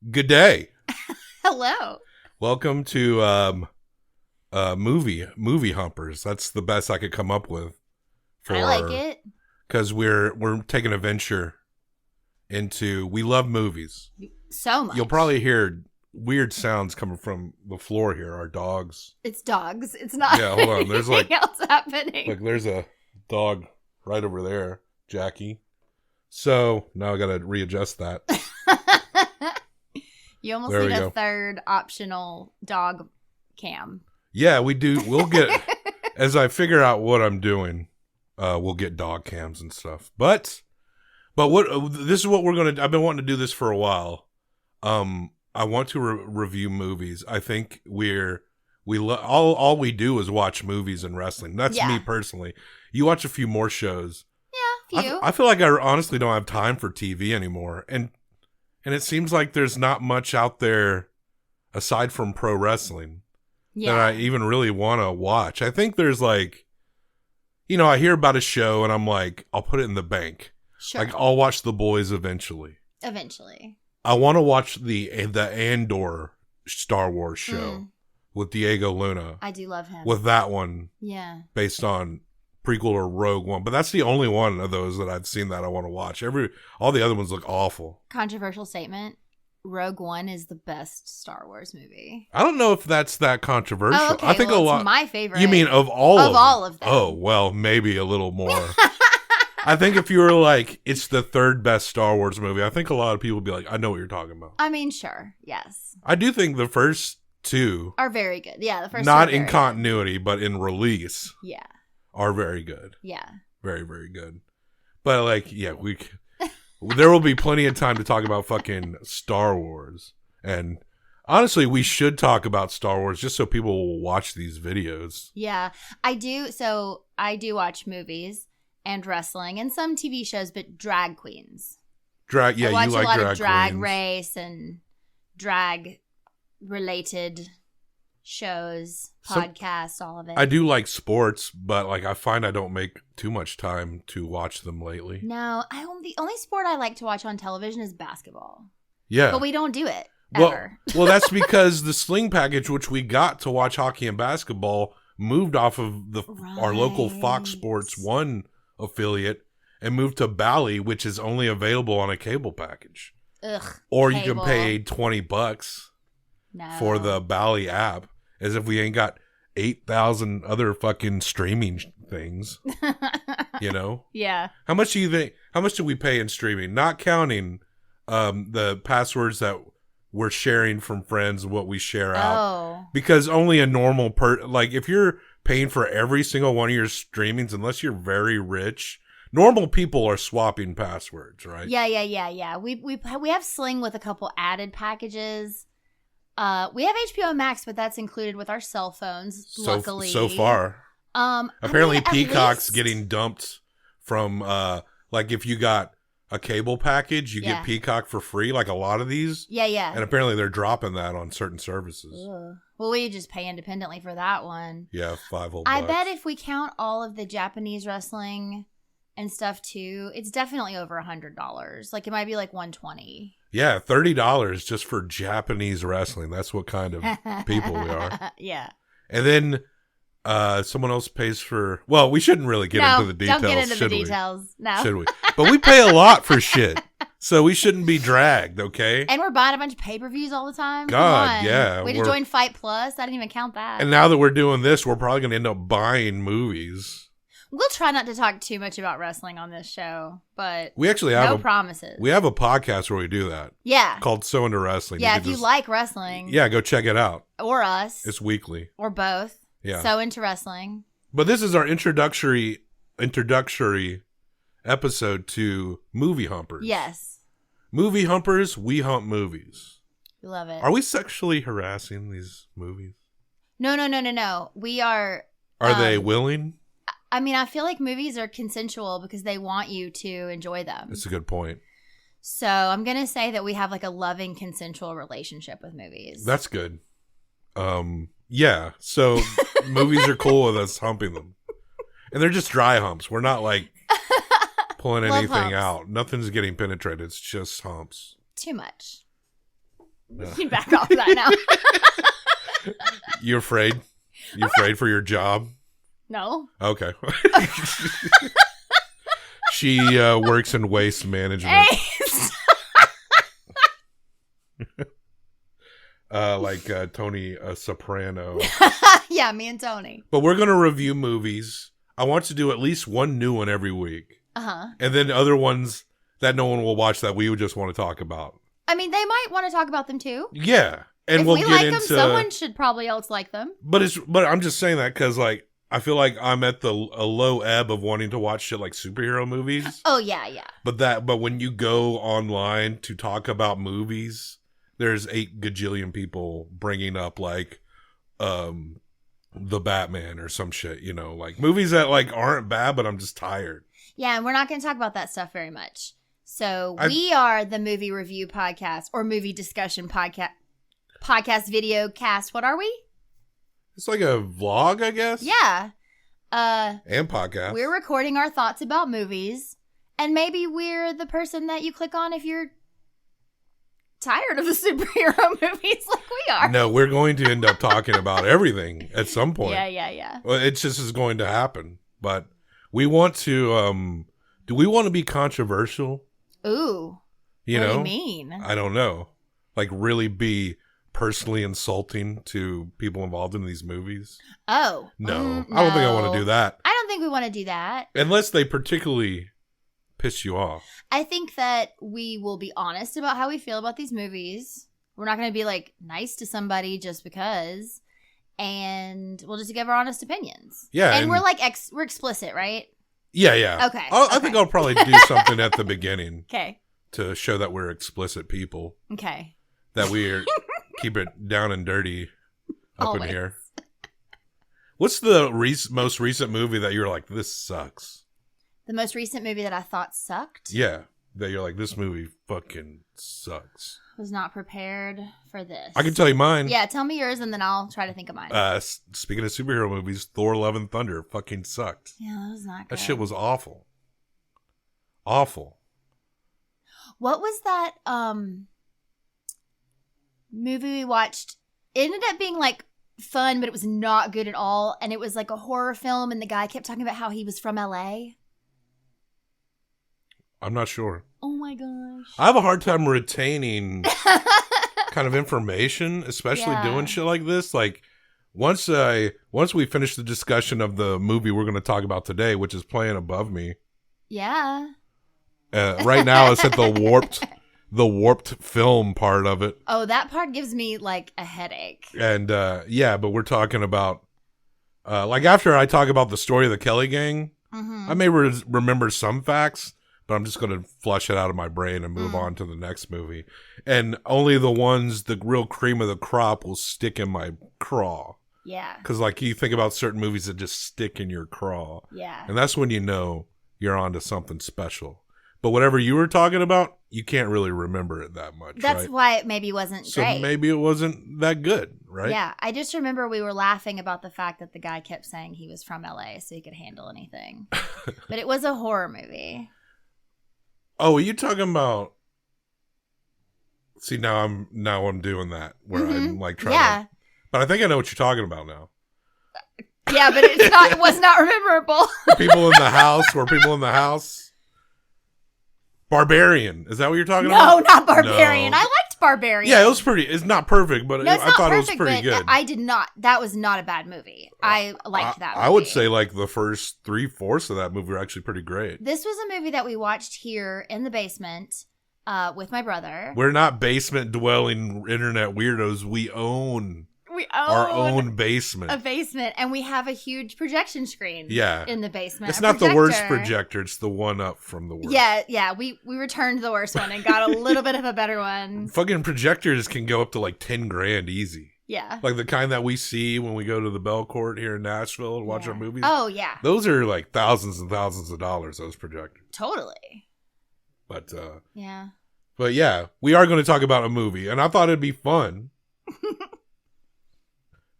Good day. Hello. Welcome to movie humpers. That's the best I could come up with. I like it because we're taking a venture into. We love movies so much. You'll probably hear weird sounds coming from the floor here. Our dogs. It's dogs. It's not. Yeah, hold on. There's like else happening. Look, there's a dog right over there, Jackie. So now I got to readjust that. You almost need a third optional dog cam. Yeah, we do. We'll get, as I figure out what I'm doing, we'll get dog cams and stuff. But what this is what we're going to, I've been wanting to do this for a while. I want to review movies. I think all we do is watch movies and wrestling. That's me personally. You watch a few more shows. Yeah, a few. I feel like I honestly don't have time for TV anymore. And it seems like there's not much out there aside from pro wrestling that I even really want to watch. I think there's like, I hear about a show and I'm like, I'll put it in the bank. Sure. Like, I'll watch The Boys eventually. I want to watch the Andor Star Wars show with Diego Luna. I do love him. With that one. Yeah. Based on prequel or Rogue One. But that's the only one of those that I've seen that I want to watch. All the other ones look awful. Controversial statement. Rogue One is the best Star Wars movie. I don't know if that's that controversial. Oh, okay. I think a lot. It's my favorite. You mean of all of them? Oh, well, maybe a little more. I think if you were like, it's the third best Star Wars movie, I think a lot of people would be like, I know what you're talking about. I mean, sure. Yes. I do think the first two are very good. Yeah, the first not two are in continuity, but in release. Yeah. Are very good. Yeah. Very, very good. But like, yeah, there will be plenty of time to talk about fucking Star Wars. And honestly, we should talk about Star Wars just so people will watch these videos. Yeah, I do. So I do watch movies and wrestling and some TV shows, but drag queens. Yeah, you like drag queens. I watch a lot of drag race and drag related shows, podcasts, all of it. I do like sports, but like I find I don't make too much time to watch them lately. No, the only sport I like to watch on television is basketball. Yeah. But we don't do it ever. Well, that's because the Sling package, which we got to watch hockey and basketball, moved off of our local Fox Sports 1 affiliate and moved to Bally, which is only available on a cable package. Ugh. Or cable. You can pay $20 for the Bally app, as if we ain't got 8,000 other fucking streaming things. Yeah. How much do you think? How much do we pay in streaming? Not counting the passwords that we're sharing from friends, what we share out. Oh. Because only a normal like if you're paying for every single one of your streamings, unless you're very rich, normal people are swapping passwords, right? Yeah. We have Sling with a couple added packages. We have HBO Max, but that's included with our cell phones. Luckily, so far. Apparently, Peacock's getting dumped from like if you got a cable package, you get Peacock for free. Like a lot of these. Yeah. And apparently, they're dropping that on certain services. Ugh. Well, we just pay independently for that one. Yeah, $5. I bet if we count all of the Japanese wrestling and stuff too, it's definitely over $100. Like it might be like $120. Yeah, $30 just for Japanese wrestling. That's what kind of people we are. Yeah. And then someone else pays for... Well, we shouldn't really get into the details. Don't get into the details. No. Should we? But we pay a lot for shit. So we shouldn't be dragged, okay? And we're buying a bunch of pay-per-views all the time. God, yeah. We just joined Fight Plus. I didn't even count that. And now that we're doing this, we're probably going to end up buying movies. We'll try not to talk too much about wrestling on this show, but we actually have no promises. We have a podcast where we do that. Yeah. Called So Into Wrestling. Yeah, if you like wrestling. Yeah, go check it out. Or us. It's weekly. Or both. Yeah. So Into Wrestling. But this is our introductory episode to Movie Humpers. Yes. Movie Humpers, we hump movies. We love it. Are we sexually harassing these movies? No. We are... Are they willing? I mean, I feel like movies are consensual because they want you to enjoy them. That's a good point. So I'm going to say that we have like a loving, consensual relationship with movies. That's good. Yeah. So movies are cool with us humping them. And they're just dry humps. We're not like pulling anything out. Nothing's getting penetrated. It's just humps. Too much. You can back off that now. You afraid? You afraid for your job? No. Okay. She works in waste management. Hey. Like Tony Soprano. Yeah, me and Tony. But we're going to review movies. I want to do at least one new one every week. Uh-huh. And then other ones that no one will watch that we would just want to talk about. I mean, they might want to talk about them too. Yeah. And if we'll we get like into them, someone should probably else like them. But I'm just saying that because like I feel like I'm at a low ebb of wanting to watch shit like superhero movies. Oh yeah, yeah. But when you go online to talk about movies, there's 8 gajillion people bringing up like the Batman or some shit, you know, like movies that like aren't bad, but I'm just tired. Yeah, and we're not going to talk about that stuff very much. So we are the movie review podcast or movie discussion podcast video cast. What are we? It's like a vlog, I guess. Yeah. And podcast. We're recording our thoughts about movies, and maybe we're the person that you click on if you're tired of the superhero movies like we are. No, we're going to end up talking about everything at some point. Yeah. Well, it just is going to happen. But we want to, do we want to be controversial? Ooh. What do you mean? I don't know. Like really be personally insulting to people involved in these movies? Oh. No. I don't think I want to do that. I don't think we want to do that. Unless they particularly piss you off. I think that we will be honest about how we feel about these movies. We're not going to be like nice to somebody just because. And we'll just give our honest opinions. Yeah. And we're like, we're explicit, right? Yeah. Okay. I think I'll probably do something at the beginning. Okay. To show that we're explicit people. Okay. That we're keep it down and dirty up Always. in here. What's the most recent movie that you're like, this sucks? The most recent movie that I thought sucked? Yeah. That you're like, this movie fucking sucks. Was not prepared for this. I can tell you mine. Yeah, tell me yours and then I'll try to think of mine. Speaking of superhero movies, Thor Love and Thunder fucking sucked. Yeah, that was not good. That shit was awful. Awful. What was that movie we watched? It ended up being like fun, but it was not good at all. And it was like a horror film and the guy kept talking about how he was from LA. I'm not sure. Oh my gosh. I have a hard time retaining kind of information, especially doing shit like this. Like once we finish the discussion of the movie we're going to talk about today, which is playing above me. Yeah. Right now it's at the warped film part of it. Oh, that part gives me like a headache. And but we're talking about like after I talk about the story of the Kelly gang, I may remember some facts, but I'm just going to flush it out of my brain and move on to the next movie. And only the real cream of the crop will stick in my craw. Yeah. Because like you think about certain movies that just stick in your craw. Yeah. And that's when you know you're onto something special. But whatever you were talking about, you can't really remember it that much. That's right? why it maybe wasn't great. So maybe it wasn't that good, right? Yeah. I just remember we were laughing about the fact that the guy kept saying he was from LA so he could handle anything. But it was a horror movie. Oh, are you talking about? See, now I'm doing that where I'm like trying to. But I think I know what you're talking about now. Yeah, but it was not memorable. People in the house. Were people in the house? Barbarian. Is that what you're talking about? No, not Barbarian. No. I liked Barbarian. Yeah, it was pretty. It's not perfect, but No, I thought it was pretty good. I did not. That was not a bad movie. I liked that movie. I would say like the first 3/4 of that movie were actually pretty great. This was a movie that we watched here in the basement with my brother. We're not basement dwelling internet weirdos. We own our own basement. A basement, and we have a huge projection screen. Yeah, in the basement. It's not the worst projector; it's the one up from the worst. Yeah. We returned the worst one and got a little bit of a better one. Fucking projectors can go up to like $10,000 easy. Yeah, like the kind that we see when we go to the Bell Court here in Nashville and watch our movies. Oh yeah, those are like thousands and thousands of dollars. Those projectors. Totally. But yeah. But yeah, we are going to talk about a movie, and I thought it'd be fun.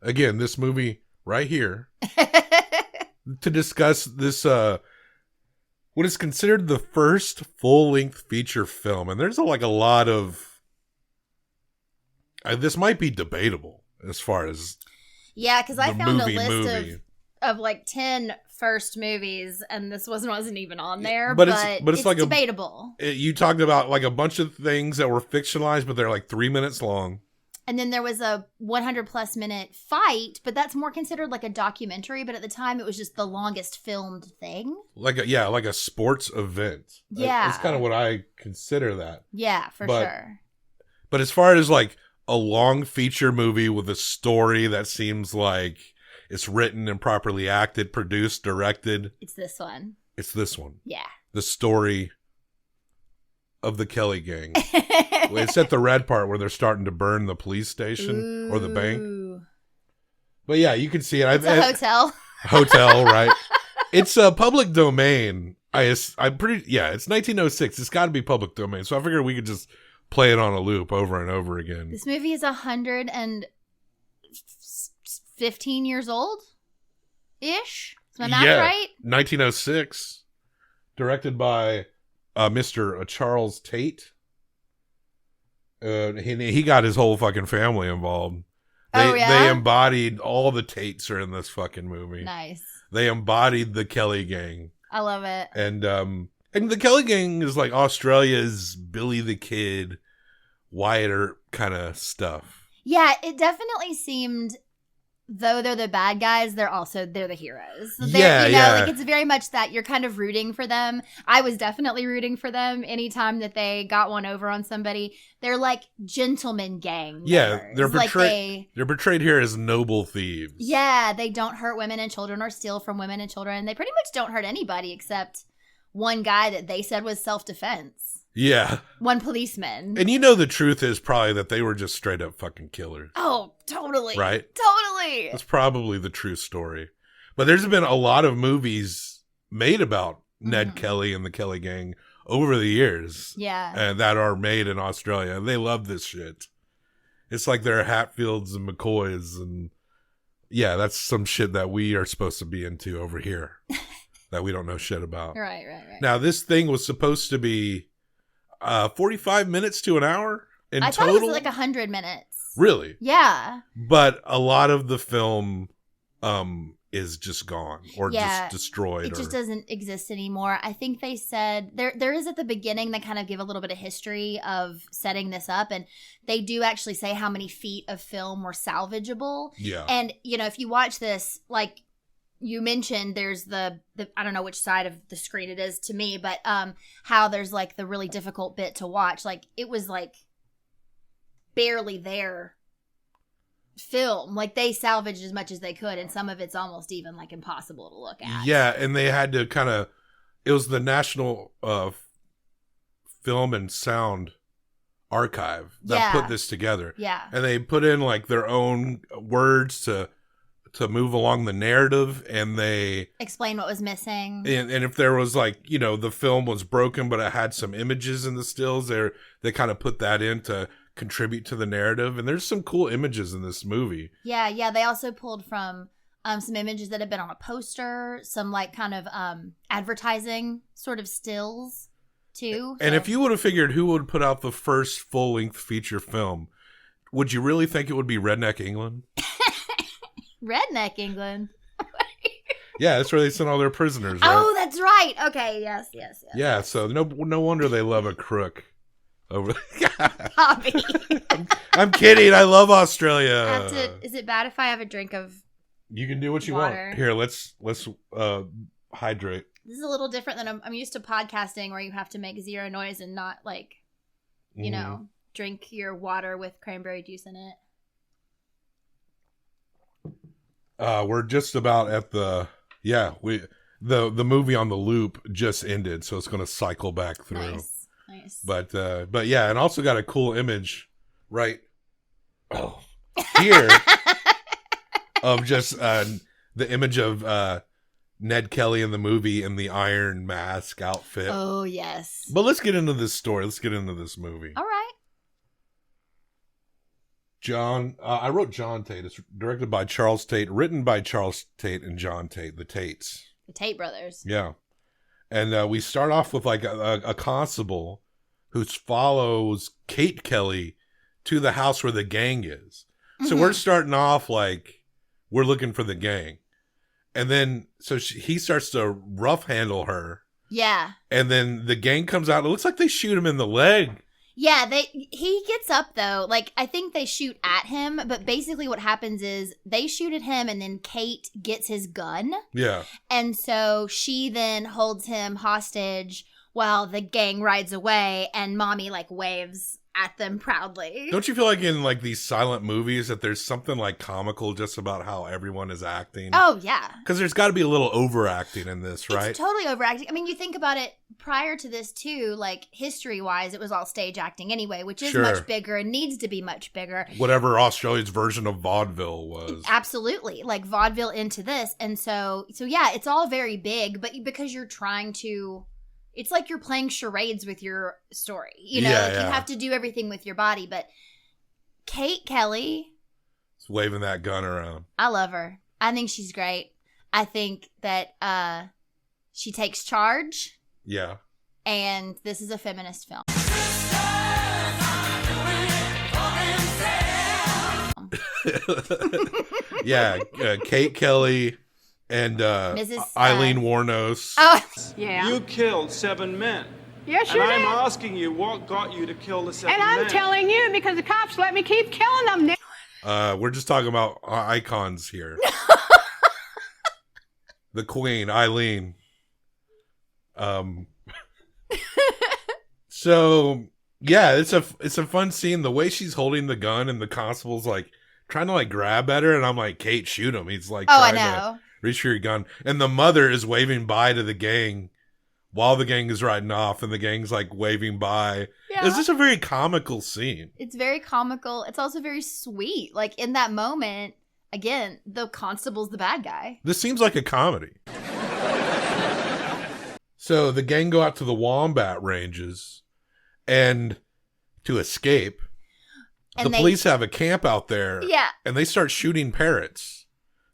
Again, this movie right here to discuss this, what is considered the first full-length feature film. And there's like a lot of This might be debatable as far as Yeah, because I the found a movie. list of like 10 first movies, and this wasn't even on there. But But it's like debatable. You talked about like a bunch of things that were fictionalized, but they're like 3 minutes long. And then there was a 100+ minute fight, but that's more considered like a documentary. But at the time, it was just the longest filmed thing. Like a sports event. Yeah. That's kind of what I consider that. Yeah, for sure. But as far as like a long feature movie with a story that seems like it's written and properly acted, produced, directed. It's this one. It's this one. Yeah. The story of the Kelly gang. It's at the red part where they're starting to burn the police station or the bank. But yeah, you can see it. It's a hotel. Hotel, right? It's a public domain. I'm pretty. Yeah, it's 1906. It's got to be public domain. So I figured we could just play it on a loop over and over again. This movie is 115 years old, ish. Is my math right? 1906. Directed by Mr. Charles Tait. He got his whole fucking family involved. They embodied all the Taits are in this fucking movie. Nice. They embodied the Kelly gang. I love it. And the Kelly gang is like Australia's Billy the Kid, Wyatt Earp kind of stuff. Yeah, it definitely seemed, though they're the bad guys, they're the heroes. Like it's very much that you're kind of rooting for them. I was definitely rooting for them anytime that they got one over on somebody. They're like gentleman gang members. Yeah, they're portrayed here as noble thieves. Yeah, they don't hurt women and children or steal from women and children. They pretty much don't hurt anybody except one guy that they said was self-defense. Yeah. One policeman. And the truth is probably that they were just straight up fucking killers. Oh, totally. Right? Totally. That's probably the true story. But there's been a lot of movies made about Ned Kelly and the Kelly gang over the years. Yeah. And that are made in Australia. And they love this shit. It's like they're Hatfields and McCoys. And yeah, that's some shit that we are supposed to be into over here. That we don't know shit about. Right. Now, this thing was supposed to be 45 minutes to an hour in total. I total. thought it was like 100 minutes. Really? Yeah. But a lot of the film is just gone or just destroyed. It just doesn't exist anymore. I think they said there is at the beginning they kind of give a little bit of history of setting this up, and they do actually say how many feet of film were salvageable. Yeah. And if you watch this, like you mentioned, there's the I don't know which side of the screen it is to me, but how there's like the really difficult bit to watch. Like it was like barely there film. Like they salvaged as much as they could, and some of it's almost even like impossible to look at. Yeah, and they had to it was the National Film and Sound Archive that put this together. Yeah. And they put in like their own words to move along the narrative, and they explain what was missing. And if there was like, the film was broken, but it had some images in the stills there, they kind of put that in to contribute to the narrative. And there's some cool images in this movie. Yeah. They also pulled from some images that had been on a poster, some like kind of advertising sort of stills too. And if you would have figured who would put out the first full-length feature film, would you really think it would be Redneck England? Redneck England. Yeah, that's where they sent all their prisoners. Right? Oh, that's right. Okay, yes. Yeah, so no wonder they love a crook. Over. Hobby. I'm kidding. I love Australia. Is it bad if I have a drink of? You can do what you water? want. Here, let's hydrate. This is a little different than I'm used to podcasting, where you have to make zero noise and not like, drink your water with cranberry juice in it. We're just about at the movie on the loop just ended, so it's going to cycle back through. Nice. But yeah, and also got a cool image right here of just the image of Ned Kelly in the movie in the Iron Mask outfit. Oh yes. But let's get into this story. Let's get into this movie. All right. I wrote John Tait. It's directed by Charles Tait, written by Charles Tait and John Tait, the Taits. The Tait brothers. Yeah. And we start off with like a constable who follows Kate Kelly to the house where the gang is. So we're starting off like we're looking for the gang. And then, so he starts to rough handle her. Yeah. And then the gang comes out. It looks like they shoot him in the leg. Yeah, he gets up, though. Like, I think they shoot at him, but basically what happens is they shoot at him, and then Kate gets his gun. Yeah. And so she then holds him hostage while the gang rides away, and Mommy, like, waves at them proudly. Don't you feel like in, like, these silent movies that there's something, like, comical just about how everyone is acting? Oh, yeah. Because there's got to be a little overacting in this, right? It's totally overacting. I mean, you think about it, prior to this, too, like, history-wise, it was all stage acting anyway, which is much bigger and needs to be much bigger. Whatever Australia's version of vaudeville was. Absolutely. Like, vaudeville into this. And so yeah, it's all very big, but because you're trying to... It's like you're playing charades with your story. You know, you have to do everything with your body. But Kate Kelly... It's waving that gun around. I love her. I think she's great. I think that she takes charge. Yeah. And this is a feminist film. Yeah, Kate Kelly and Mrs. Eileen Warnos. Oh, yeah. You killed 7 men. Yes, you And did. I'm asking you, what got you to kill the 7 And men? I'm telling you because the cops let me keep killing them. We're just talking about icons here. The Queen, Eileen. So yeah, it's a fun scene. The way she's holding the gun and the constable's like trying to like grab at her, and I'm like, Kate, shoot him. He's like, I trying know. to reach for your gun, and the mother is waving bye to the gang while the gang is riding off, and the gang's like waving bye. Yeah. It's just a very comical scene. It's very comical. It's also very sweet. Like, in that moment, again, the constable's the bad guy. This seems like a comedy. So the gang go out to the wombat ranges and to escape. And the police have a camp out there. Yeah. And they start shooting parrots.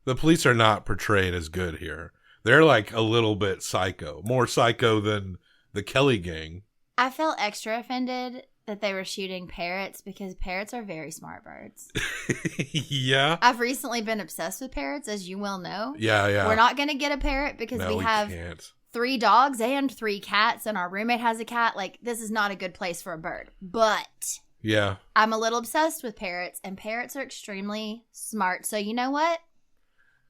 The police are not portrayed as good here. They're like a little bit psycho. More psycho than the Kelly gang. I felt extra offended that they were shooting parrots because parrots are very smart birds. Yeah. I've recently been obsessed with parrots, as you well know. Yeah. We're not going to get a parrot because No, we have can't. 3 dogs and 3 cats, and our roommate has a cat. Like, this is not a good place for a bird. But Yeah. I'm a little obsessed with parrots, and parrots are extremely smart. So you know what?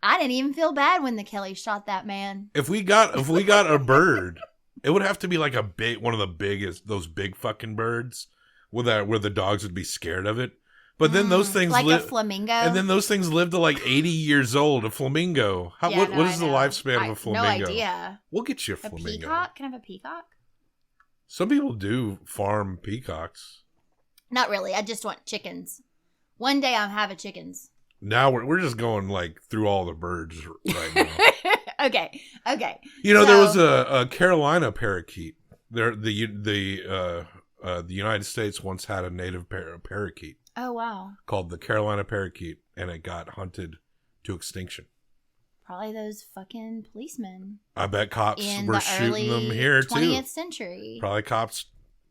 I didn't even feel bad when the Kellys shot that man. If we got a bird, it would have to be like one of the biggest, those big fucking birds, where the dogs would be scared of it. But then those things like a flamingo. and then those things live to like 80 years old. A flamingo. What is the lifespan of a flamingo? No idea. We'll get you a A flamingo. peacock? Can I have a peacock? Some people do farm peacocks. Not really. I just want chickens. One day I'll have a chickens. Now we're just going like through all the birds right now. Okay. You know, there was a Carolina parakeet. The United States once had a native parakeet. Oh, wow. Called the Carolina parakeet, and it got hunted to extinction. Probably those fucking policemen. I bet cops in were the shooting early them here 20th too. century. Probably cops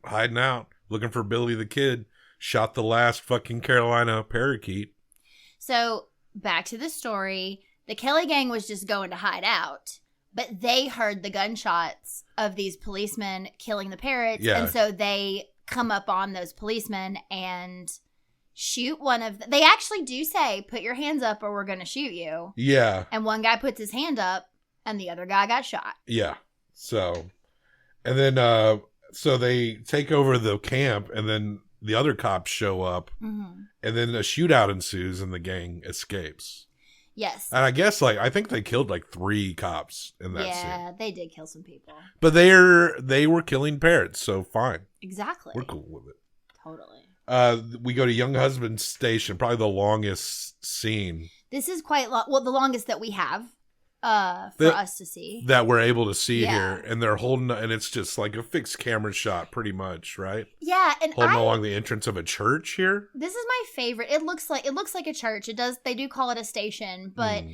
hiding out, looking for Billy the Kid. Shot the last fucking Carolina parakeet. So, back to the story. The Kelly gang was just going to hide out, but they heard the gunshots of these policemen killing the parrots. Yeah. And so they come up on those policemen and shoot one of them. They actually do say, put your hands up or we're going to shoot you. Yeah. And one guy puts his hand up and the other guy got shot. Yeah. So, and then, so they take over the camp, and then the other cops show up, and then a shootout ensues, and the gang escapes. Yes. And I guess, I think they killed 3 cops in that scene. Yeah, they did kill some people. But they were killing parrots, so fine. Exactly. We're cool with it. Totally. We go to Young Husband's Station, probably the longest scene. This is quite long. Well, the longest that we have for us to see. That we're able to see here. And they're holding, and it's just like a fixed camera shot, pretty much, right? Yeah, and holding along the entrance of a church here. This is my favorite. It looks like a church. They do call it a station, but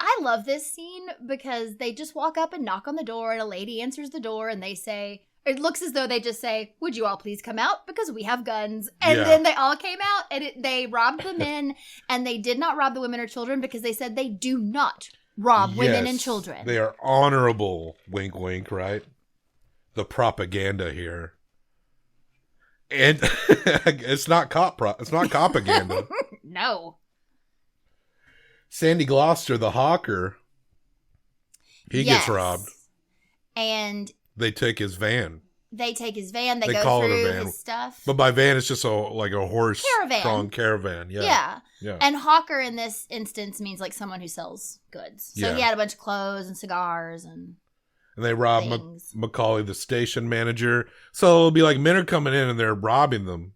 I love this scene because they just walk up and knock on the door, and a lady answers the door, and they say, It looks as though they just say, would you all please come out? Because we have guns. And Yeah. then they all came out and they robbed the men. And they did not rob the women or children because they said they do not rob women and Yes, children. They are honorable. Wink, wink, right? The propaganda here. And it's not it's not propaganda. No. Sandy Gloucester, the hawker, he gets robbed. And They take his van. they take his van. They They go call it a through van. his stuff. But by van, it's just like a horse-drawn caravan. Yeah. Yeah. And hawker in this instance means like someone who sells goods. So he had a bunch of clothes and cigars and they rob things. Macaulay, the station manager. So it'll be like men are coming in and they're robbing them,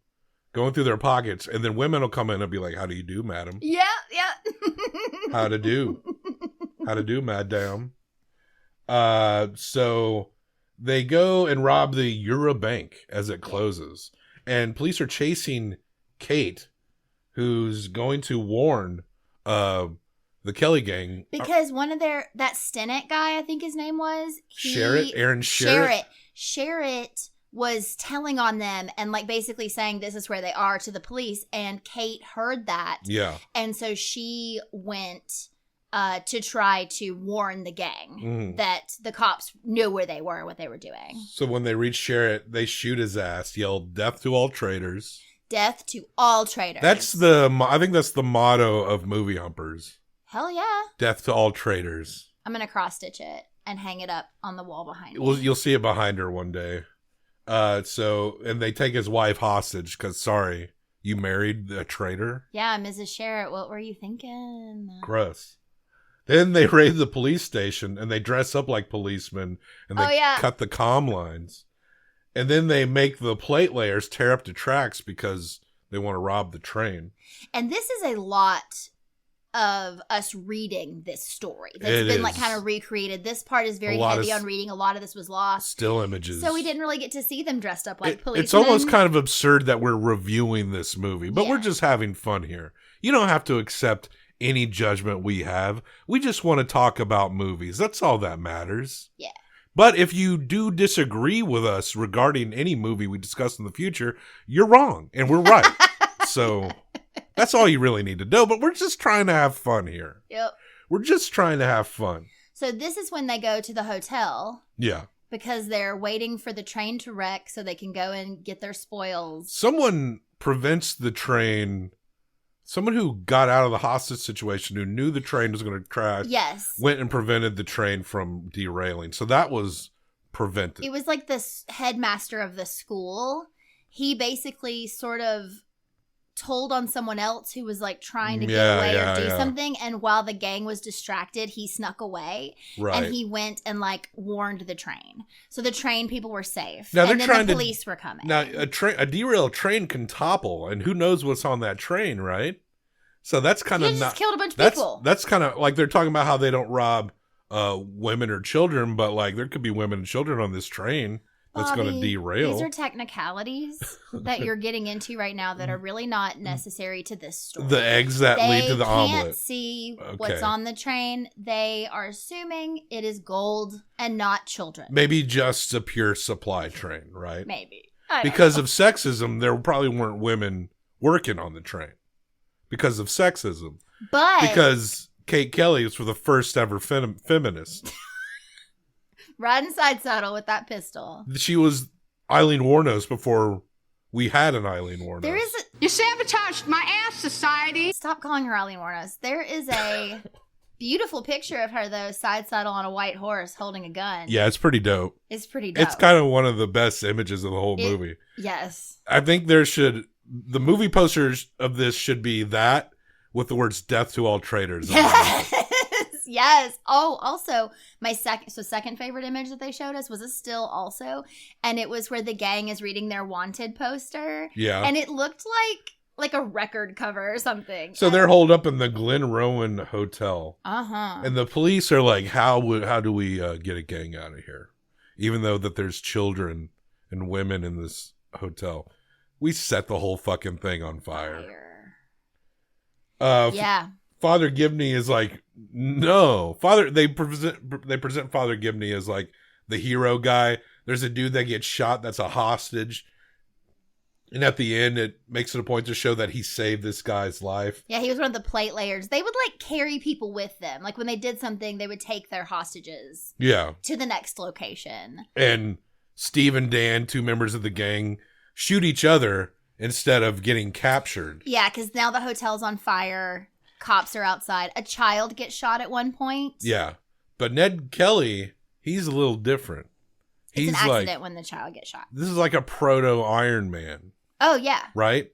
going through their pockets. And then women will come in and be like, how do you do, madam? Yeah. How to do? How to do, madam? So they go and rob the Euro Bank as it closes. And police are chasing Kate, who's going to warn the Kelly gang. Because one of that Stinnett guy, I think his name was. Aaron Sherritt? Sherritt was telling on them and like basically saying this is where they are to the police. And Kate heard that. Yeah. And so she went to try to warn the gang that the cops knew where they were and what they were doing. So when they reach Sherritt, they shoot his ass, yell, "Death to all traitors." Death to all traitors. I think that's the motto of Movie Humpers. Hell yeah. Death to all traitors. I'm going to cross stitch it and hang it up on the wall behind me. Well, you'll see it behind her one day. And they take his wife hostage because, sorry, you married a traitor? Yeah, Mrs. Sherritt, what were you thinking? Gross. Then they raid the police station and they dress up like policemen and they cut the comm lines. And then they make the plate layers tear up the tracks because they want to rob the train. And this is a lot of us reading this story. That's been like kind of recreated. This part is very heavy on reading. A lot of this was lost. Still images. So we didn't really get to see them dressed up like policemen. It's almost kind of absurd that we're reviewing this movie, but we're just having fun here. You don't have to accept any judgment we have. We just want to talk about movies. That's all that matters. Yeah. But if you do disagree with us regarding any movie we discuss in the future, you're wrong and we're right. So that's all you really need to know. But we're just trying to have fun here. Yep. We're just trying to have fun. So this is when they go to the hotel. Yeah. Because they're waiting for the train to wreck so they can go and get their spoils. Someone prevents the train. Someone who got out of the hostage situation, who knew the train was going to crash, went and prevented the train from derailing. So that was prevented. It was like this headmaster of the school. He basically sort of told on someone else who was like trying to get away or do something. And while the gang was distracted, he snuck away. Right. And he went and like warned the train. So the train people were safe. Now and then the police were coming. Now a derailed train can topple, and who knows what's on that train, right? So that's kind of not. Just killed a bunch of people. That's kind of like they're talking about how they don't rob women or children, but like there could be women and children on this train that's going to derail. These are technicalities that you're getting into right now that are really not necessary to this story. The eggs that lead to the omelet. They can't see what's on the train. They are assuming it is gold and not children. Maybe just a pure supply train, right? Maybe. Because of sexism, there probably weren't women working on the train. Because of sexism. But because Kate Kelly was the first ever feminist. Riding side saddle with that pistol. She was Eileen Wuornos before we had an Eileen Wuornos. There is You sabotaged my ass, society. Stop calling her Eileen Wuornos. There is a beautiful picture of her, though, side saddle on a white horse holding a gun. Yeah, it's pretty dope. It's pretty dope. It's kind of one of the best images of the whole movie. Yes. I think the movie posters of this should be that with the words "Death to all traitors." Yes. Yes. Oh, also, my second favorite image that they showed us was a still also, and it was where the gang is reading their wanted poster. Yeah. And it looked like a record cover or something. So they're holed up in the Glen Rowan Hotel. Uh-huh. And the police are like, how do we get a gang out of here? Even though that there's children and women in this hotel. We set the whole fucking thing on fire. Yeah. Father Gibney is like, no. They present Father Gibney as like the hero guy. There's a dude that gets shot that's a hostage. And at the end, it makes it a point to show that he saved this guy's life. Yeah, he was one of the plate layers. They would like carry people with them. Like when they did something, they would take their hostages to the next location. And Steve and Dan, 2 members of the gang, shoot each other instead of getting captured. Yeah, because now the hotel's on fire. Cops are outside. A child gets shot at one point. Yeah. But Ned Kelly, he's a little different. It's He's an accident like, when the child gets shot. this is like a proto Iron Man, Oh, yeah. right?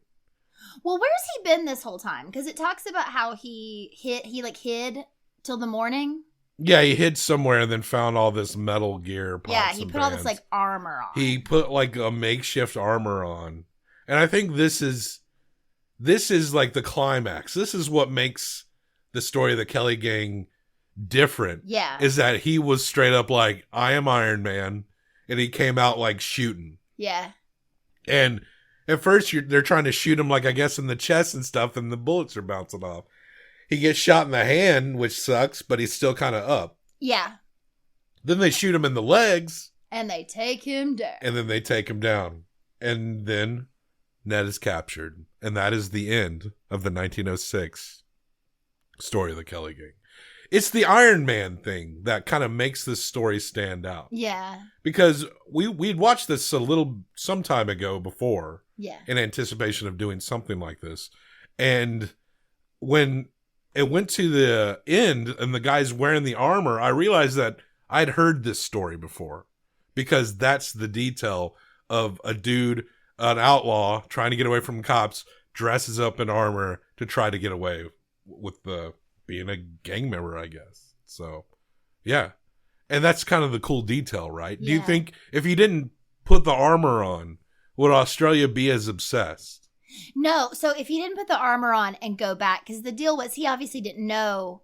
Well, where's he been this whole time? Because it talks about how he hid till the morning. Yeah, he hid somewhere and then found all this metal gear. Pots Yeah, he and put all this pans. like armor on. He put like a makeshift armor on. And I think this is like the climax. This is what makes the story of the Kelly gang different. Yeah. Is that he was straight up like, I am Iron Man. And he came out like shooting. Yeah. And at first they're trying to shoot him like, I guess, in the chest and stuff. And the bullets are bouncing off. He gets shot in the hand, which sucks, but he's still kind of up. Yeah. Then they shoot him in the legs. And they take him down. And then they take him down. And then Ned is captured. And that is the end of the 1906 story of the Kelly gang. It's the Iron Man thing that kind of makes this story stand out. Yeah. Because we'd watched this some time ago before. Yeah. In anticipation of doing something like this. And when it went to the end and the guy's wearing the armor, I realized that I'd heard this story before. Because that's the detail of a dude, an outlaw, trying to get away from cops, dresses up in armor to try to get away with being a gang member, I guess. So, yeah. And that's kind of the cool detail, right? Yeah. Do you think if he didn't put the armor on, would Australia be as obsessed? No. So if he didn't put the armor on and go back, because the deal was he obviously didn't know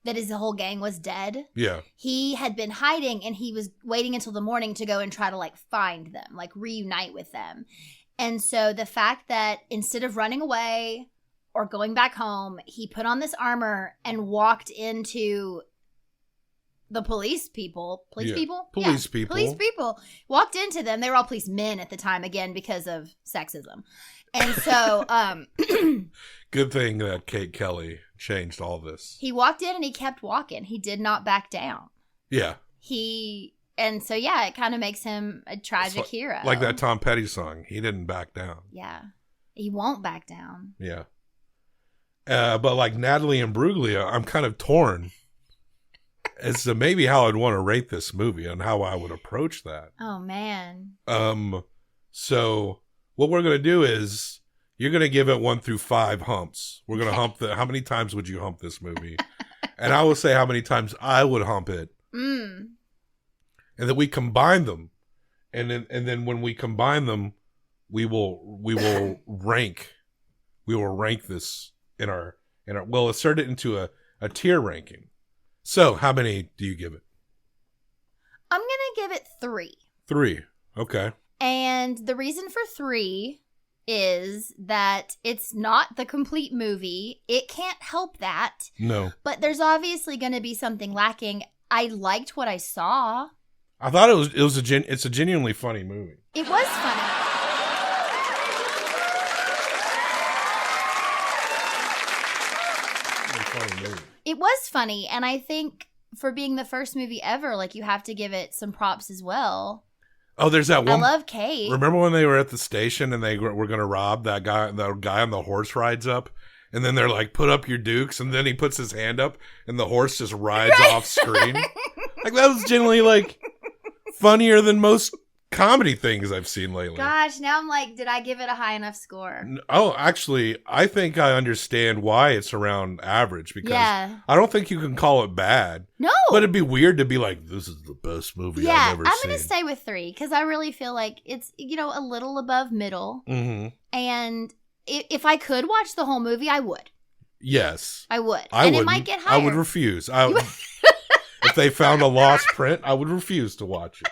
that his whole gang was dead. Yeah. He had been hiding and he was waiting until the morning to go and try to like find them, like reunite with them. And so the fact that instead of running away or going back home, he put on this armor and walked into the police people. Police people? Police Yeah, people. Police people. Walked into them. They were all policemen at the time, again, because of sexism. And so Good thing that Kate Kelly changed all this. he walked in and he kept walking. He did not back down. Yeah. And so, yeah, it kind of makes him a tragic hero. Like that Tom Petty song. He didn't back down. Yeah. He won't back down. Yeah. But like Natalie and Bruglia, I'm kind of torn as to maybe how I'd want to rate this movie and how I would approach that. Oh, man. So what we're going to do is you're going to give it 1 through 5 humps. We're going to hump how many times would you hump this movie? And I will say how many times I would hump it. Mm. And then we combine them. And then when we combine them, we will rank. We will rank this we'll insert it into a tier ranking. So how many do you give it? I'm going to give it 3. 3. Okay. And the reason for 3 is that it's not the complete movie. It can't help that. No. But there's obviously going to be something lacking. I liked what I saw. I thought it's a genuinely funny movie. It was funny. It was funny, and I think for being the first movie ever, like, you have to give it some props as well. Oh, there's that one. I love Kate. Remember when they were at the station and they were going to rob that guy? The guy on the horse rides up, and then they're like, "Put up your dukes," and then he puts his hand up, and the horse just rides off screen. Like, that was generally like funnier than most comedy things I've seen lately. Gosh, now I'm like, did I give it a high enough score? Oh, actually, I think I understand why it's around average, because I don't think you can call it bad. No. But it'd be weird to be like, this is the best movie I've ever seen. I'm going to stay with 3 because I really feel like it's, a little above middle. Mm-hmm. And if I could watch the whole movie, I would. Yes. I would. And it might get higher. I would refuse. If they found a lost print, I would refuse to watch it.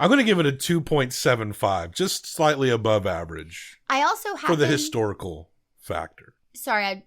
I'm going to give it a 2.75, just slightly above average. I also have for the historical factor. sorry,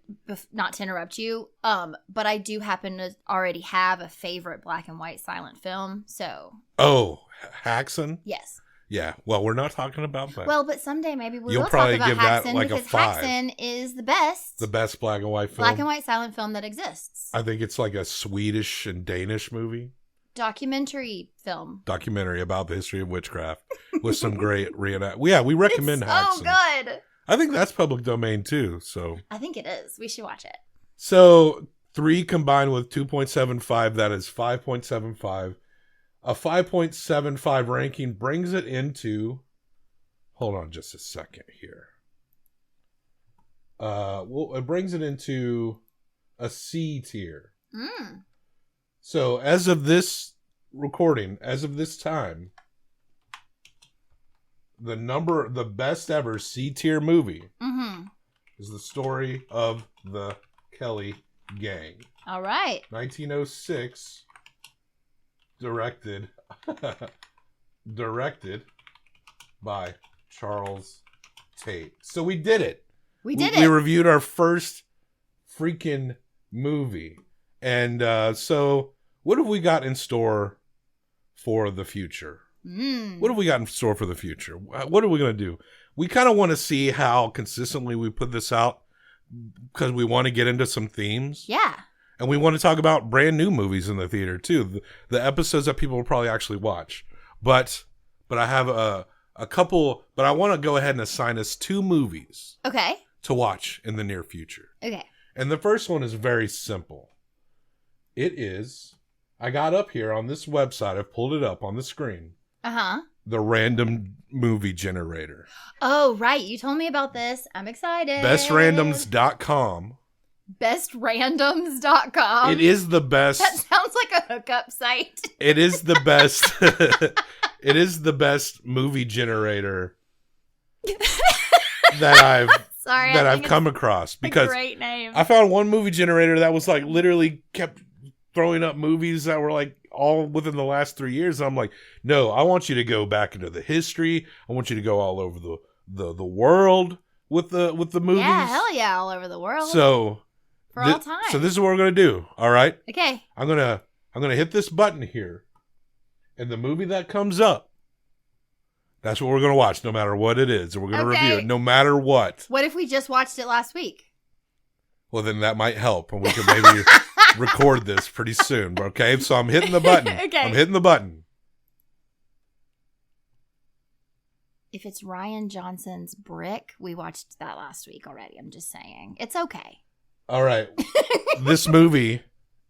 not to interrupt you, but I do happen to already have a favorite black and white silent film. So. Oh, Haxon? Yes. Yeah. Well, we're not talking about that. Well, but someday maybe we You'll will probably talk about give that Haxon like a because 5. Haxon is the best. The best black and white film. Black and white silent film that exists. I think it's like a Swedish and Danish movie. Documentary film. Documentary about the history of witchcraft with some great Yeah, we recommend It's Haxon. so good. I think that's public domain too. So I think it is. We should watch it. So 3 combined with 2.75, that is 5.75. A 5.75 ranking brings it into. Hold on just a second here. Well, it brings it into a C tier. Mm. So as of this recording, as of this time, the best ever C tier movie is The Story of the Kelly Gang. All right. 1906, directed by Charles Tait. So we did it. We did We it. reviewed our first freaking movie. And so what have we got in store for the future? What have we got in store for the future? What are we going to do? We kind of want to see how consistently we put this out because we want to get into some themes. Yeah. And we want to talk about brand new movies in the theater too. The episodes that people will probably actually watch. But I have a couple, but I want to go ahead and assign us 2 movies. Okay. To watch in the near future. Okay. And the first one is very simple. It is, I got up here on this website, I've pulled it up on the screen. Uh-huh. The random movie generator. Oh, right. You told me about this. I'm excited. Bestrandoms.com. Bestrandoms.com. It is the best. That sounds like a hookup site. It is the best. It is the best movie generator that I've come across, because a great name. I found one movie generator that was like literally kept throwing up movies that were like all within the last 3 years. And I'm like, no, I want you to go back into the history. I want you to go all over the world with the movies. Yeah, hell yeah, all over the world. So for all time. So this is what we're gonna do. All right. Okay. I'm gonna hit this button here, and the movie that comes up, that's what we're gonna watch, no matter what it is, and we're gonna review it, no matter what. What if we just watched it last week? Well, then that might help, and we can maybe record this pretty soon. Okay, so I'm hitting the button. Okay. I'm hitting the button. If it's Ryan Johnson's Brick, we watched that last week already. I'm just saying. It's okay. All right. This movie,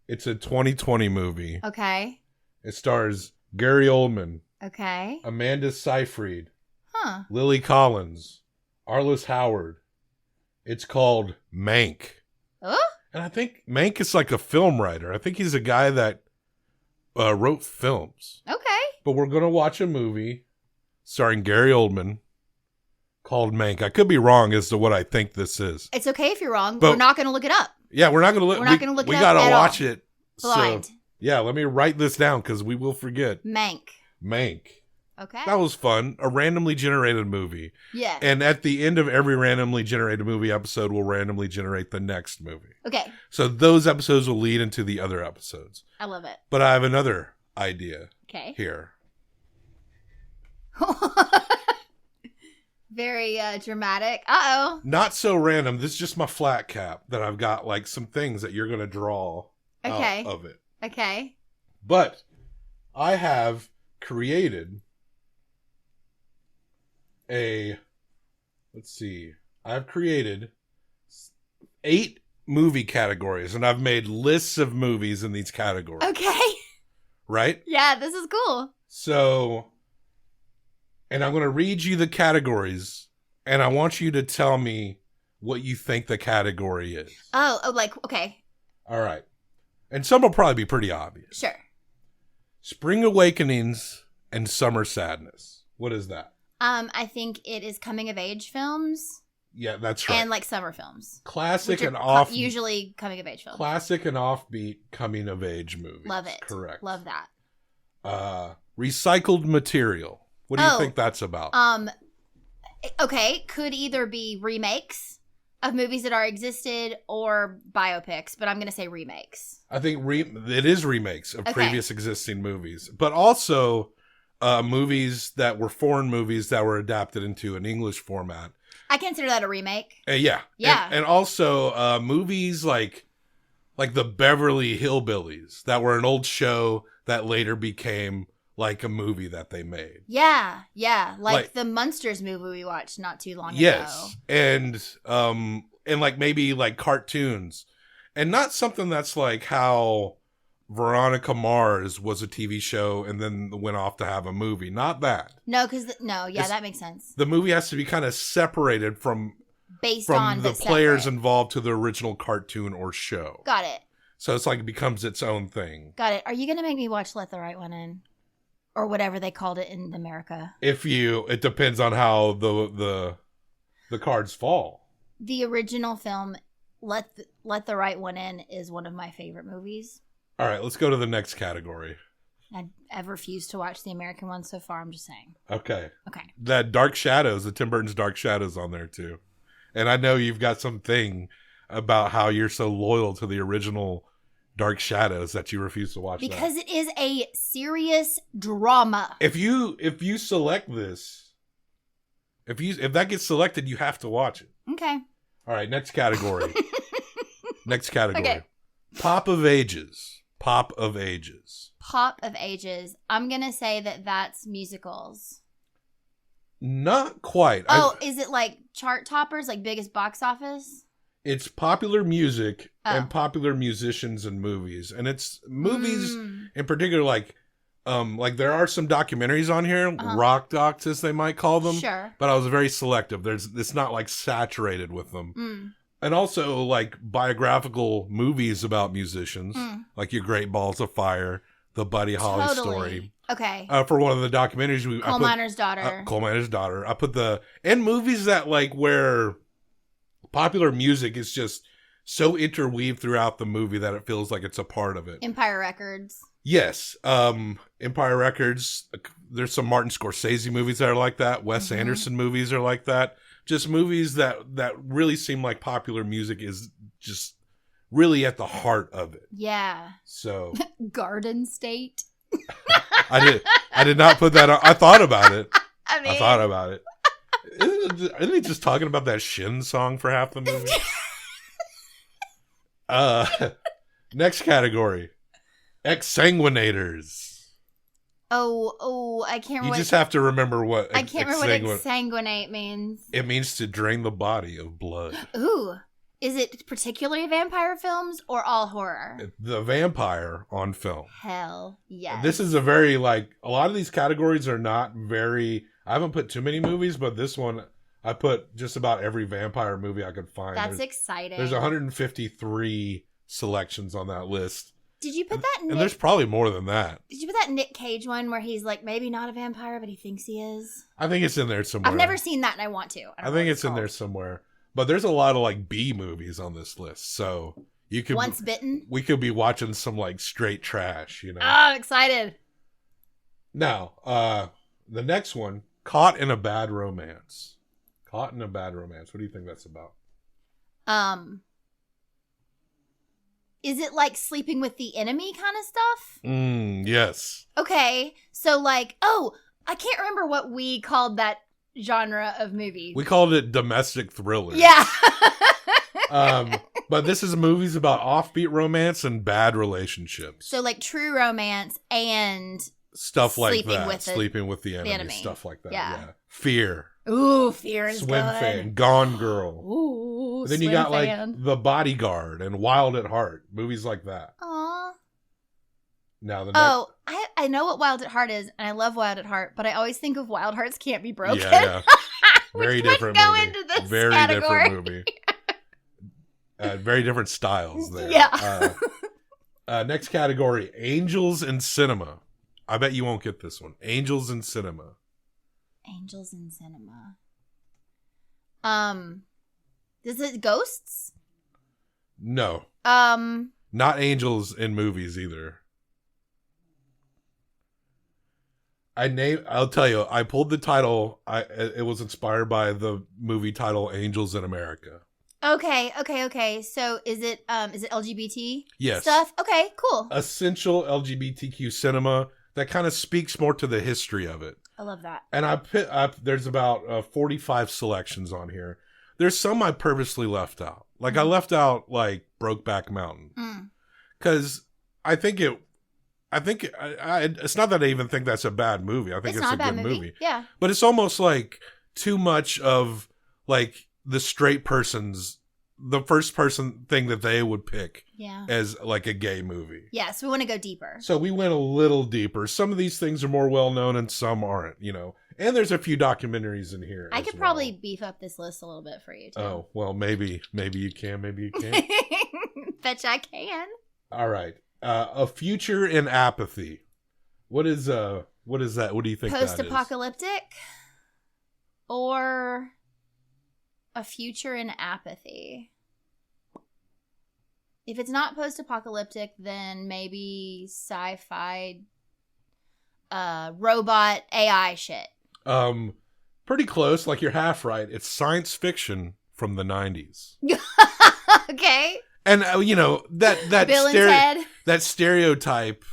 it's a 2020 movie. Okay. It stars Gary Oldman, Okay. Amanda Seyfried, Huh. Lily Collins, Arliss Howard. It's called Mank. Oh? And I think Mank is like a film writer. I think he's a guy that wrote films. Okay. But we're going to watch a movie starring Gary Oldman called Mank. I could be wrong as to what I think this is. It's okay if you're wrong. But we're not going to look it up. Yeah, we're not going to look. We're not going to look it We up got to at watch all. it. Blind. So, yeah, let me write this down because we will forget. Mank. Okay. That was fun. A randomly generated movie. Yeah. And at the end of every randomly generated movie episode, we'll randomly generate the next movie. Okay. So those episodes will lead into the other episodes. I love it. But I have another idea here. Very dramatic. Uh-oh. Not so random. This is just my flat cap that I've got like some things that you're going to draw out of it. Okay. But I have created I've created 8 movie categories, and I've made lists of movies in these categories. Okay. Right? Yeah, this is cool. So, and I'm going to read you the categories, and I want you to tell me what you think the category is. Oh, like, okay. All right. And some will probably be pretty obvious. Sure. Spring Awakenings and Summer Sadness. What is that? I think it is coming of age films. Yeah, that's right. And like summer films. Classic and usually coming of age films. Classic and offbeat coming of age movies. Love it. Correct. Love that. Recycled material. What do you think that's about? Okay, could either be remakes of movies that are existed or biopics, but I'm going to say remakes. I think it is remakes of Okay. previous existing movies, but also movies that were foreign movies that were adapted into an English format. I consider that a remake. Yeah. Yeah. And also movies like the Beverly Hillbillies that were an old show that later became like a movie that they made. Yeah. Like the Munsters movie we watched not too long ago. Yes. And like maybe like cartoons. And not something that's like how Veronica Mars was a TV show and then went off to have a movie. Not that. No, because that makes sense. The movie has to be kind of separated from the players separate. involved to the original cartoon or show. Got it. So it's like it becomes its own thing. Got it. Are you going to make me watch Let the Right One In? Or whatever they called it in America. It depends on how the cards fall. The original film, Let the Right One In, is one of my favorite movies. All right, let's go to the next category. I've refused to watch the American one so far, I'm just saying. Okay. Okay. That Dark Shadows, the Tim Burton's Dark Shadows on there too. And I know you've got something about how you're so loyal to the original Dark Shadows that you refuse to watch because it is a serious drama. If you select this, if that gets selected, you have to watch it. Okay. All right, next category. Next category. Okay. Pop of Ages. Pop of Ages. Pop of Ages. I'm going to say that's musicals. Not quite. Oh, is it like chart toppers, like biggest box office? It's popular music Oh. and popular musicians and movies. And it's movies in particular, like there are some documentaries on here, rock docs as they might call them. Sure. But I was very selective. It's not like saturated with them. And also like biographical movies about musicians, like Your Great Balls of Fire, the Buddy Holly story. Okay. For one of the documentaries, Coal Miner's Daughter. Coal Miner's Daughter. I put and movies that like where popular music is just so interweaved throughout the movie that it feels like it's a part of it. Empire Records. Yes. Empire Records. There's some Martin Scorsese movies that are like that. Wes Anderson movies are like that. Just movies that really seem like popular music is just really at the heart of it. Yeah. So Garden State. I did not put that on. I thought about it. I thought about it. Isn't he just talking about that Shin song for half the movie? Next category. Exsanguinators. Oh, I can't remember. You just have to remember what I can't remember what exsanguinate means. It means to drain the body of blood. Ooh. Is it particularly vampire films or all horror? The vampire on film. Hell yes. This is a very, like, a lot of these categories are not very, I haven't put too many movies, but this one, I put just about every vampire movie I could find. That's exciting. There's 153 selections on that list. Did you put that And there's probably more than that. Did you put that Nick Cage one where he's like maybe not a vampire, but he thinks he is? I think it's in there somewhere. I've never seen that and I want to. I think it's in there somewhere. But there's a lot of like B movies on this list. So you could Once Bitten. We could be watching some like straight trash, you know. Oh, I'm excited. Now, the next one, Caught in a Bad Romance. Caught in a Bad Romance. What do you think that's about? Is it like Sleeping with the Enemy kind of stuff? Yes. Okay. So like, I can't remember what we called that genre of movie. We called it domestic thrillers. Yeah. But this is movies about offbeat romance and bad relationships. So like true romance and stuff like Sleeping that. with Sleeping with the enemy. enemy. Stuff like that. Yeah. Yeah. Fear. Ooh, Fear is Swim good. Fan. Gone Girl. Ooh, Then you Swim got Fan. like The Bodyguard and Wild at Heart. Movies like that. Aw. Now the Oh, I know what Wild at Heart is, and I love Wild at Heart, but I always think of Wild Hearts Can't Be Broken. Yeah. Very Which different would go movie. into this Very category. different movie. Very different styles there. Yeah. Next category, Angels in Cinema. I bet you won't get this one. Angels in Cinema. Angels in Cinema. Is it ghosts? No. Um, Not angels in movies either. I'll tell you, I pulled the title. It was inspired by the movie title Angels in America. Okay. So is it LGBT Yes. stuff? Okay, cool. Essential LGBTQ cinema that kind of speaks more to the history of it. I love that. And there's about 45 selections on here. There's some I purposely left out. Like I left out like Brokeback Mountain. Because I think it's not that I even think that's a bad movie. I think it's a good movie. Yeah. But it's almost like too much of like the first person thing that they would pick as like a gay movie. Yeah, so we want to go deeper. So we went a little deeper. Some of these things are more well known and some aren't, you know. And there's a few documentaries in here. I could probably beef up this list a little bit for you too. Oh, well, maybe you can, maybe you can't. Betcha I can. All right. A Future in Apathy. What is that? What do you think that is? Post-apocalyptic or A Future in Apathy? If it's not post-apocalyptic, then maybe sci-fi robot AI shit. Pretty close. Like you're half right. It's science fiction from the 90s. Okay. And you know that Bill and Ted. that stereotype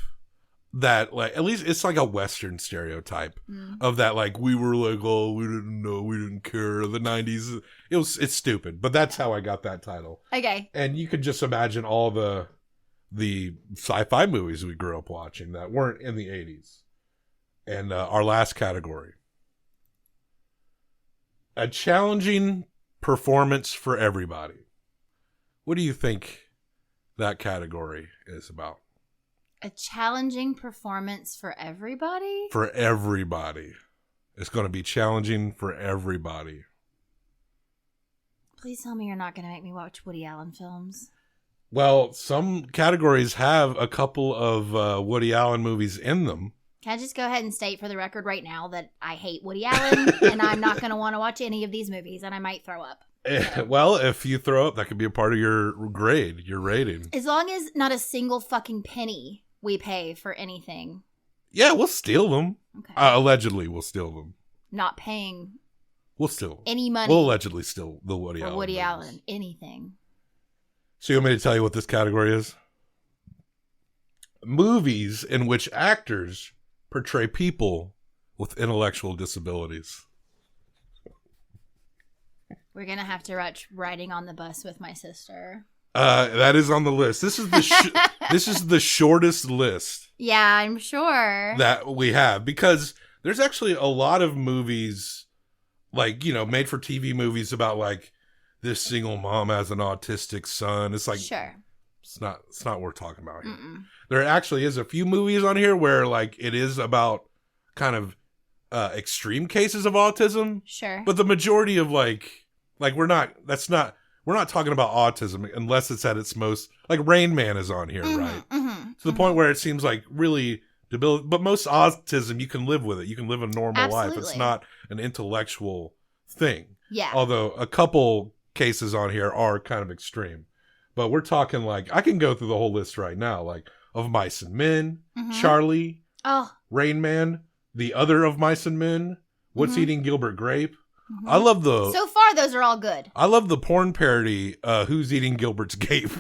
that like at least it's like a Western stereotype of that like we were like oh we didn't know we didn't care the 90s it's stupid but that's how I got that title. Okay. And you could just imagine all the sci-fi movies we grew up watching that weren't in the 80s. And our last category, a challenging performance for everybody. What do you think that category is about? A challenging performance for everybody? For everybody. It's going to be challenging for everybody. Please tell me you're not going to make me watch Woody Allen films. Well, some categories have a couple of Woody Allen movies in them. Can I just go ahead and state for the record right now that I hate Woody Allen and I'm not going to want to watch any of these movies and I might throw up. Well, if you throw up, that could be a part of your grade, your rating. As long as not a single fucking penny we pay for anything. Yeah, we'll steal them. Okay. Allegedly, we'll steal them. Not paying. We'll steal them. Any money. We'll allegedly steal the Woody Allen. Woody movies. Allen, anything. So you want me to tell you what this category is? Movies in which actors portray people with intellectual disabilities. We're going to have to watch Riding on the Bus with My Sister. That is on the list. This is the this is the shortest list. Yeah, I'm sure. That we have because there's actually a lot of movies like, you know, made for TV movies about like this single mom has an autistic son. It's like sure. It's not worth talking about here. Mm-mm. There actually is a few movies on here where like it is about kind of extreme cases of autism. Sure. But the majority of like we're not talking about autism unless it's at its most like Rain Man is on here, right? Mm-hmm, to the point where it seems like really debilitating. But most autism, you can live with it. You can live a normal life. It's not an intellectual thing. Yeah. Although a couple cases on here are kind of extreme. But we're talking like, I can go through the whole list right now, like Of Mice and Men, Charlie, Rain Man, The Other of Mice and Men, What's Eating Gilbert Grape. I love the... So far, those are all good. I love the porn parody, Who's Eating Gilbert's Grape.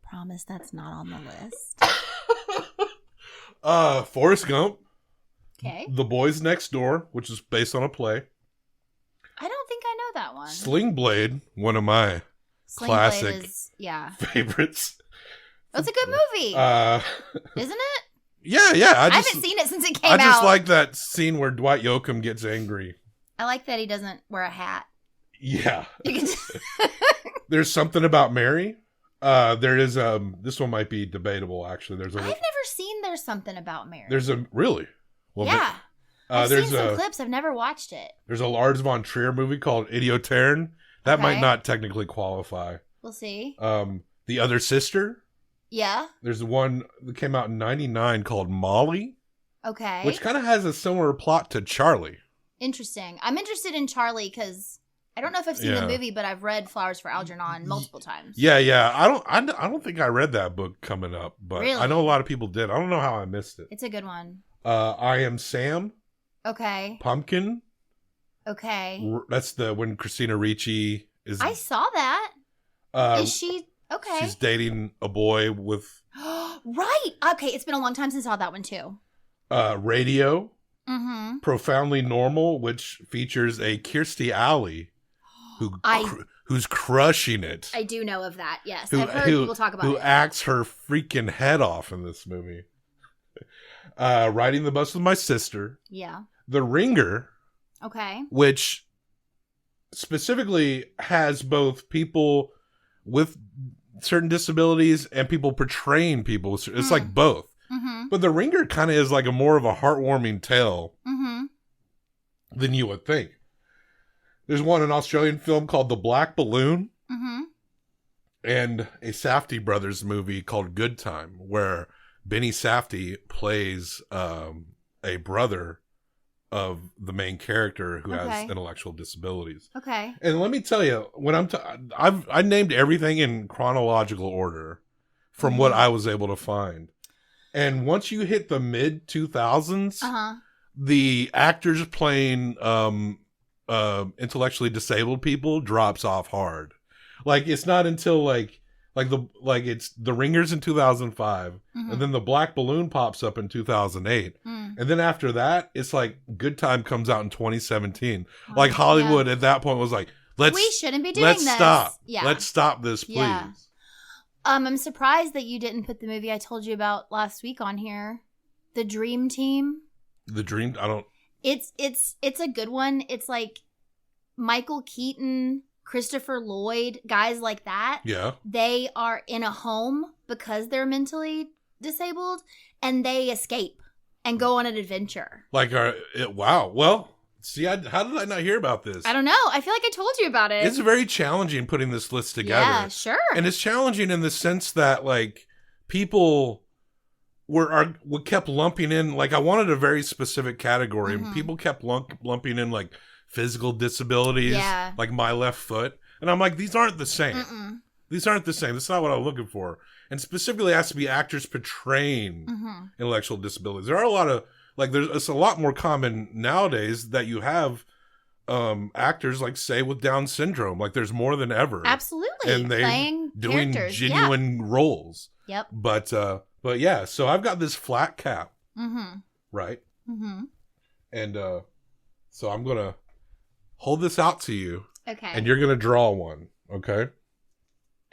Promise that's not on the list. Forrest Gump. Okay. The Boys Next Door, which is based on a play. I don't think I know that one. Sling Blade, one of my classic favorites. That's a good movie. Isn't it? Yeah. I haven't seen it since it came out. I just like that scene where Dwight Yoakam gets angry. I like that he doesn't wear a hat. Yeah. There's Something About Mary. There is this one might be debatable actually. I've never seen There's Something About Mary. There's a really? Well, yeah. I've seen some clips. I've never watched it. There's a Lars von Trier movie called Idiotaren. That might not technically qualify. We'll see. The Other Sister. Yeah. There's one that came out in 1999 called Molly. Okay. Which kind of has a similar plot to Charlie. Interesting. I'm interested in Charlie because I don't know if I've seen the movie, but I've read Flowers for Algernon multiple times. Yeah. I don't think I read that book coming up, but really? I know a lot of people did. I don't know how I missed it. It's a good one. I Am Sam. Okay. Pumpkin. Okay. That's when Christina Ricci is. I saw that. Is she okay? She's dating a boy with. Right. Okay. It's been a long time since I saw that one too. Radio. Mm-hmm. Profoundly Normal, which features a Kirstie Alley, who's crushing it. I do know of that. Yes, I've heard people talk about it. Who acts her freaking head off in this movie. Riding the Bus with My Sister. Yeah. The Ringer. Okay. Which specifically has both people with certain disabilities and people portraying people. It's like both. Mm-hmm. But The Ringer kind of is like more of a heartwarming tale than you would think. There's an Australian film called The Black Balloon and a Safdie brothers movie called Good Time, where Benny Safdie plays a brother of the main character who has intellectual disabilities. Okay. And let me tell you, when I named everything in chronological order from what I was able to find. And once you hit the mid 2000s, the actors playing intellectually disabled people drops off hard. Like it's not until it's The Ringers in 2005, and then The Black Balloon pops up in 2008, and then after that, it's like Good Time comes out in 2017. Like Hollywood at that point was like, we shouldn't be doing this. Let's stop. Yeah. Let's stop this, please. Yeah. I'm surprised that you didn't put the movie I told you about last week on here. The Dream Team. The Dream, I don't. It's a good one. It's like Michael Keaton, Christopher Lloyd, guys like that. Yeah. They are in a home because they're mentally disabled, and they escape and go on an adventure. Like, wow. Well, see, how did I not hear about this? I don't know. I feel like I told you about it. It's very challenging putting this list together. Yeah, sure. And it's challenging in the sense that, like, people kept lumping in, like, I wanted a very specific category, and people kept lumping in, like, physical disabilities, like my left foot. And I'm like, these aren't the same. These aren't the same. That's not what I'm looking for. And specifically, it has to be actors portraying intellectual disabilities. There are a lot of, like, it's a lot more common nowadays that you have actors, like, say, with Down syndrome. Like, there's more than ever. Absolutely. And they're doing genuine roles. Yep. But yeah, so I've got this flat cap. Right? And so I'm going to hold this out to you. Okay. And you're going to draw one. Okay?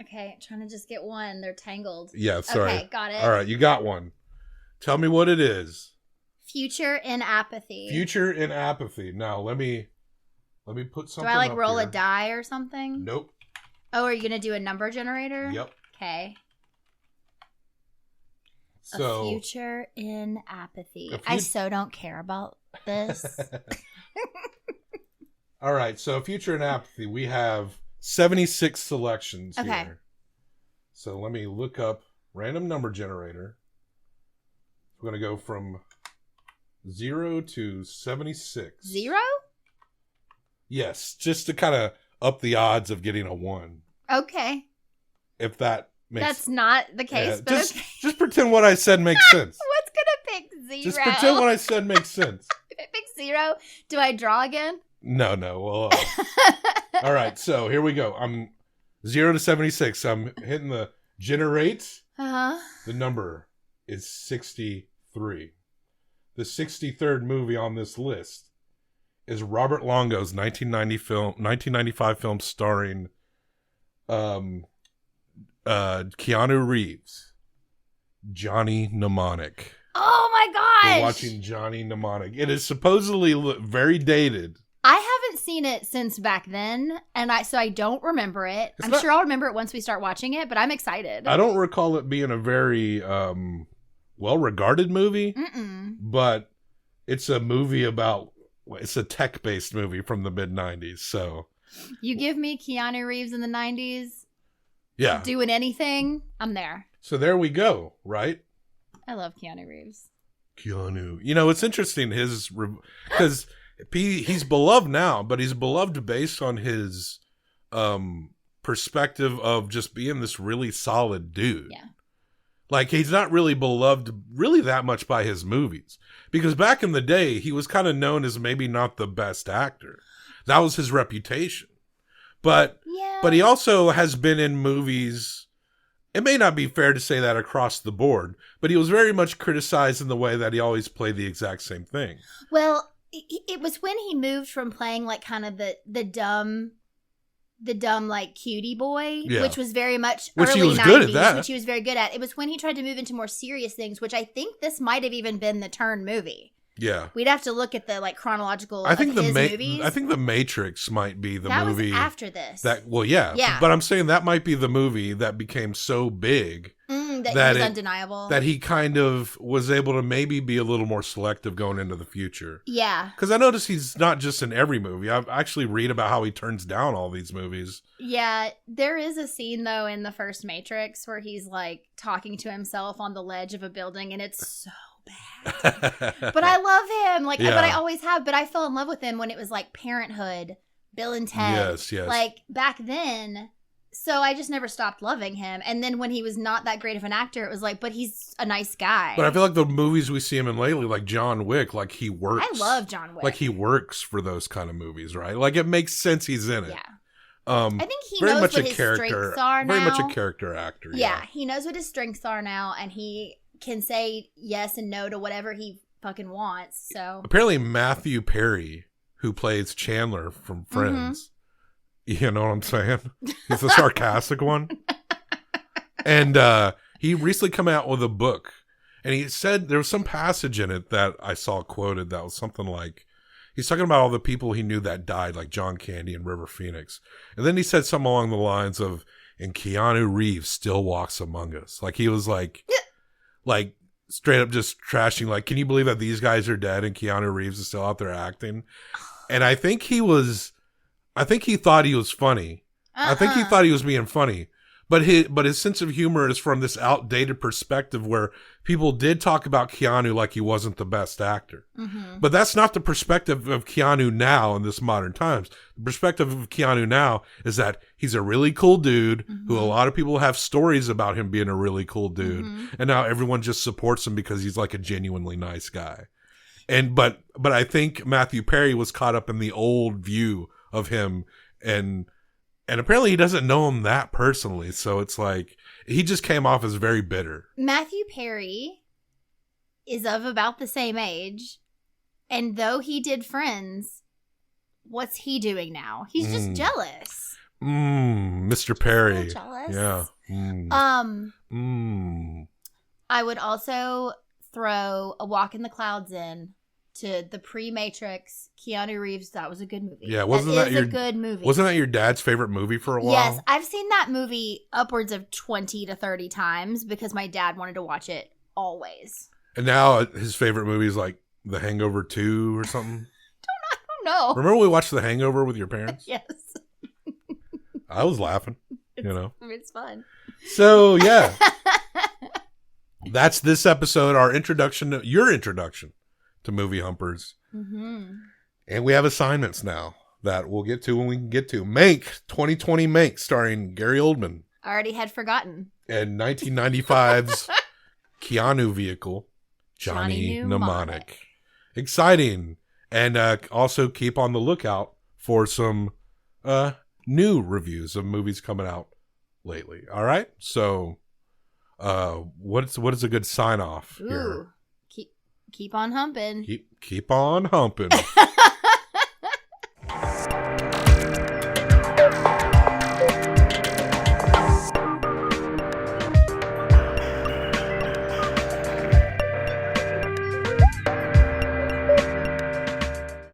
Okay. I'm trying to just get one. They're tangled. Yeah, sorry. Okay, got it. All right, you got one. Tell me what it is. Future in Apathy. Future in Apathy. Now, let me put something. Do I roll here. a die or something? Nope. Oh, are you going to do a number generator? Yep. Okay. So, a future in apathy. I so don't care about this. All right, so Future in Apathy, we have 76 selections here. So let me look up random number generator. We're going to go from 0 to 76. 0? Yes, just to kind of up the odds of getting a 1. Okay. If that makes That's not the case, but just pretend what I said makes sense. What's going to pick 0? Just pretend what I said makes sense. If it picks 0, do I draw again? No. Well, all right, so here we go. I'm 0 to 76. I'm hitting the generate. The number is 63. The 63rd movie on this list is Robert Longo's 1995 film starring Keanu Reeves, Johnny Mnemonic. Oh my gosh! We're watching Johnny Mnemonic. It is supposedly very dated. I haven't seen it since back then, and so I don't remember it. I'm sure I'll remember it once we start watching it, but I'm excited. I don't recall it being a very well-regarded movie, but it's a movie it's a tech-based movie from the mid-90s, so. You give me Keanu Reeves in the 90s, doing anything, I'm there. So there we go, right? I love Keanu Reeves. Keanu. You know, it's interesting, because he's beloved now, but he's beloved based on his perspective of just being this really solid dude. Yeah. Like, he's not really beloved really that much by his movies. Because back in the day, he was kind of known as maybe not the best actor. That was his reputation. But he also has been in movies. It may not be fair to say that across the board, but he was very much criticized in the way that he always played the exact same thing. Well, it was when he moved from playing like kind of the dumb like cutie boy, which was very much which early he was 90s, good at that. which he was very good at. It was when he tried to move into more serious things, which I think this might have even been the turn movie. Yeah. We'd have to look at the like chronological I think of his movies. I think The Matrix might be the that movie was after this. Yeah. But I'm saying that might be the movie that became so big that it was undeniable. That he kind of was able to maybe be a little more selective going into the future. Yeah. Because I noticed he's not just in every movie. I actually read about how he turns down all these movies. Yeah. There is a scene, though, in the first Matrix where he's, like, talking to himself on the ledge of a building, and it's so bad. But I love him. Like, but I always have. But I fell in love with him when it was, like, Parenthood, Bill and Ted. Yes. Like, back then. So I just never stopped loving him. And then when he was not that great of an actor, it was like, but he's a nice guy. But I feel like the movies we see him in lately, like John Wick, like he works. I love John Wick. Like he works for those kind of movies, right? Like it makes sense he's in it. Yeah. I think he very knows much what a his character, strengths are now. Very much a character actor. Yeah, he knows what his strengths are now, and he can say yes and no to whatever he fucking wants. So apparently Matthew Perry, who plays Chandler from Friends, you know what I'm saying? He's the sarcastic one. And he recently come out with a book, and he said there was some passage in it that I saw quoted that was something like, he's talking about all the people he knew that died, like John Candy and River Phoenix. And then he said something along the lines of, and Keanu Reeves still walks among us. Like he was like straight up just trashing, like, can you believe that these guys are dead and Keanu Reeves is still out there acting? And I think he thought he was funny. I think he thought he was being funny. But his sense of humor is from this outdated perspective where people did talk about Keanu like he wasn't the best actor. Mm-hmm. But that's not the perspective of Keanu now in this modern times. The perspective of Keanu now is that he's a really cool dude who a lot of people have stories about him being a really cool dude. And now everyone just supports him because he's like a genuinely nice guy. And but I think Matthew Perry was caught up in the old view of him, and apparently he doesn't know him that personally, so it's like he just came off as very bitter. Matthew Perry is of about the same age, and though he did Friends, what's he doing now? He's just jealous. Mr. Perry. Jealous. Yeah. I would also throw A Walk in the Clouds in to the pre-Matrix Keanu Reeves. That was a good movie. Yeah, wasn't that a good movie? Wasn't that your dad's favorite movie for a while? Yes, I've seen that movie upwards of 20 to 30 times because my dad wanted to watch it always. And now his favorite movie is like The Hangover 2 or something. I don't know. Remember when we watched The Hangover with your parents? Yes. I was laughing, It's fun. So, yeah. That's this episode, your introduction to Movie Humpers. And we have assignments now that we'll get to when we can get to. Mank, 2020 Mank, starring Gary Oldman. I already had forgotten. And 1995's Keanu vehicle, Johnny Mnemonic. Exciting. And also keep on the lookout for some new reviews of movies coming out lately. All right? So what is a good sign off here? Keep on humping. Keep on humping.